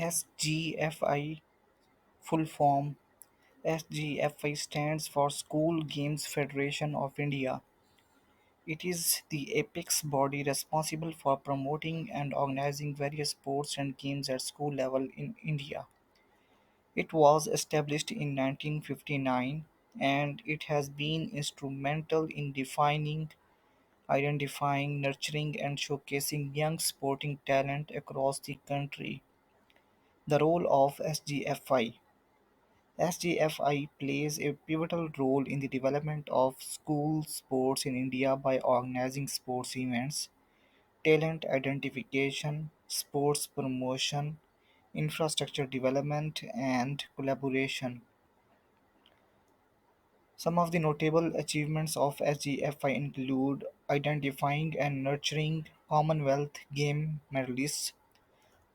SGFI full form. SGFI stands for School Games Federation of India. It is the apex body responsible for promoting and organizing various sports and games at school level in India. It was established in 1959 and it has been instrumental in defining, identifying, nurturing, and showcasing young sporting talent across the country. The role of SGFI. SGFI plays a pivotal role in the development of school sports in India by organizing sports events, talent identification, sports promotion, infrastructure development, and collaboration. Some of the notable achievements of SGFI include identifying and nurturing Commonwealth Game medalists,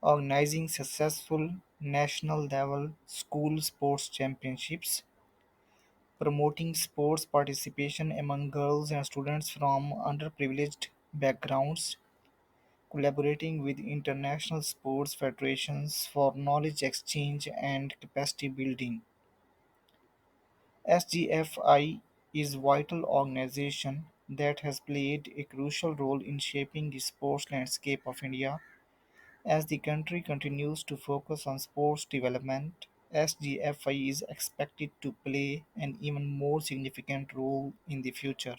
organizing successful national level school sports championships, promoting sports participation among girls and students from underprivileged backgrounds, collaborating with international sports federations for knowledge exchange and capacity building. SGFI is a vital organization that has played a crucial role in shaping the sports landscape of India. As the country continues to focus on sports development, SGFI is expected to play an even more significant role in the future.